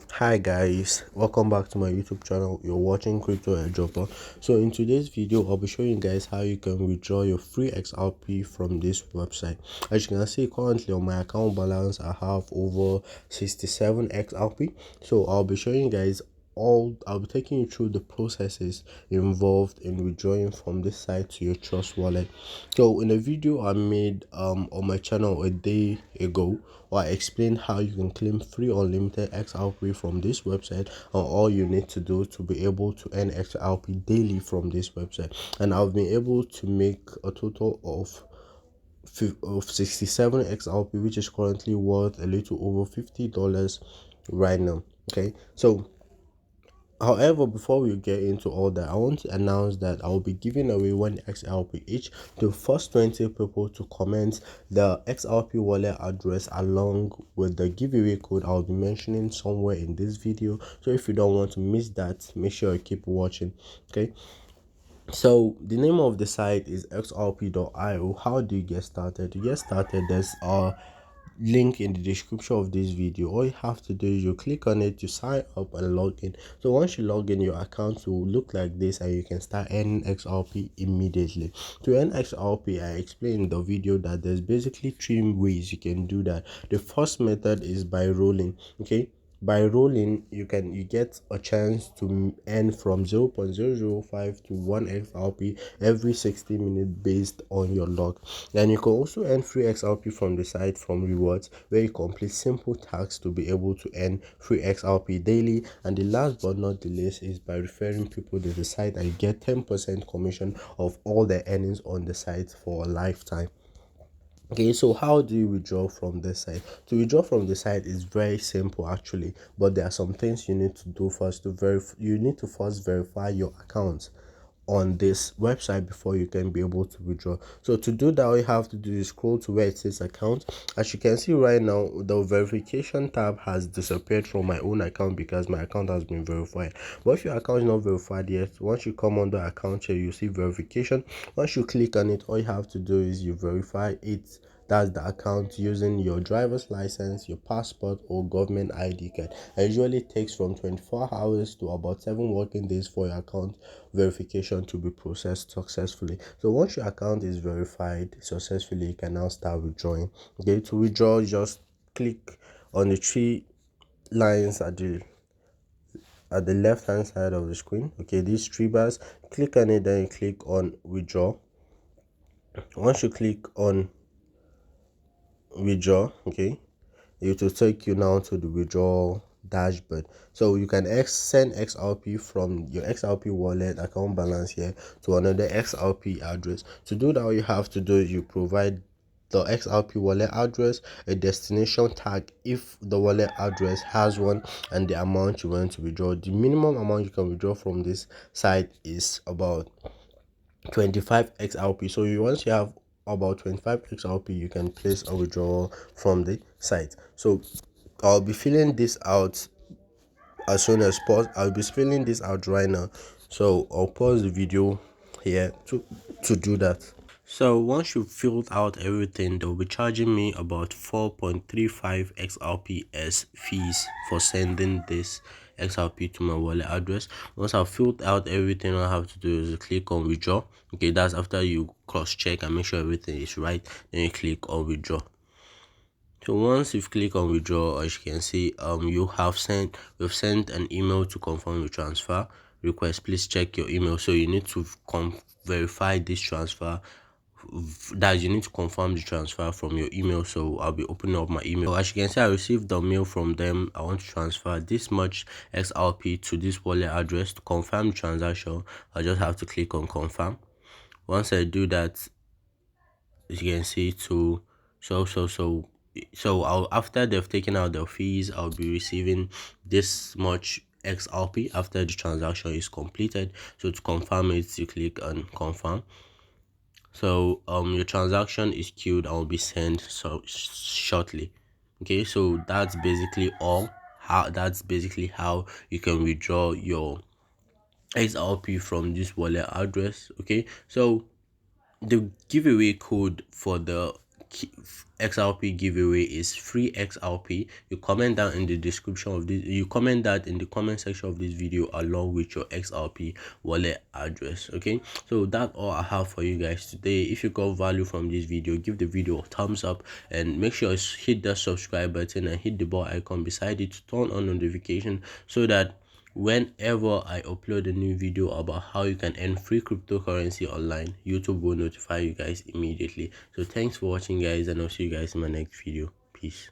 Hi guys, welcome back to my YouTube channel. You're watching Crypto Airdropper. So in today's video, I'll be showing you guys how you can withdraw your free XRP from this website. As you can see, currently on my account balance, I have over 67 XRP. So I'll be showing you guys I'll be taking you through the processes involved in withdrawing from this site to your Trust wallet. So in a video I made on my channel a day ago, I explained how you can claim free unlimited XRP from this website, and all you need to do to be able to earn XRP daily from this website. And I've been able to make a total of 67 XRP, which is currently worth a little over $50 right now. Okay, so however, before we get into all that, I want to announce that I will be giving away one XRP each to the first 20 people to comment the XRP wallet address along with the giveaway code I'll be mentioning somewhere in this video. So if you don't want to miss that, make sure you keep watching. Okay, so the name of the site is xrp.io. How do you get started? To get started, there's a link in the description of this video. All you have to do is you click on it to sign up and log in. So once you log in, your account will look like this and you can start earning XRP immediately. To earn XRP, I explained in the video that there's basically three ways you can do that. The first method is by rolling. Okay, by rolling you get a chance to earn from 0.005 to 1 XRP every 60 minutes based on your luck. And you can also earn free XRP from the site from rewards, where you complete simple tasks to be able to earn free XRP daily. And the last but not the least is by referring people to the site, and you get 10% commission of all the earnings on the site for a lifetime. Okay, so how do you withdraw from this site? To withdraw from the site is very simple actually, but there are some things you need to do first. To verify, you need to first verify your account on this website before you can be able to withdraw. So to do that, all you have to do is scroll to where it says account. As you can see right now, the verification tab has disappeared from my own account because my account has been verified. But if your account is not verified yet, once you come under account here, you see verification. Once you click on it, all you have to do is you verify it. That's the account using your driver's license, your passport, or government ID card. It usually takes from 24 hours to about 7 working days for your account verification to be processed successfully. So once your account is verified successfully, you can now start withdrawing. Okay, to withdraw, just click on the three lines at the left hand side of the screen. Okay, these three bars, click on it, then you click on withdraw. Once you click on withdraw, okay, it will take you now to the withdrawal dashboard. So you can send XRP from your XRP wallet account balance here to another XRP address. To do that, all you have to do is you provide the XRP wallet address, a destination tag if the wallet address has one, and the amount you want to withdraw. The minimum amount you can withdraw from this site is about 25 XRP. So once you have about 25 XRP, you can place a withdrawal from the site. So I'll be filling this out as soon as possible. I'll be filling this out right now. So I'll pause the video here to do that. So once you've filled out everything, they'll be charging me about 4.35 XRP as fees for sending this XRP to my wallet address. Once I've filled out everything, all I have to do is click on withdraw. Okay, that's after you cross check and make sure everything is right. Then you click on withdraw. So once you've clicked on withdraw, as you can see, we've sent an email to confirm the transfer request. Please check your email. So you need to verify this transfer, that you need to confirm the transfer from your email. So I'll be opening up my email. So as you can see, I received the mail from them. I want to transfer this much XRP to this wallet address. To confirm the transaction, I just have to click on confirm. Once I do that, as you can see, after they've taken out the fees, I'll be receiving this much XRP after the transaction is completed. So to confirm it, you click on confirm. So your transaction is queued and will be sent shortly. Okay, so that's basically how you can withdraw your XRP from this wallet address. Okay, so the giveaway code for the XRP giveaway is free XRP. You comment down in the description of this, you comment that in the comment section of this video along with your XRP wallet address. Okay, so that's all I have for you guys today. If you got value from this video, give the video a thumbs up and make sure you hit the subscribe button and hit the bell icon beside it to turn on notification, so that whenever I upload a new video about how you can earn free cryptocurrency online, YouTube will notify you guys immediately. So thanks for watching guys, and I'll see you guys in my next video. Peace.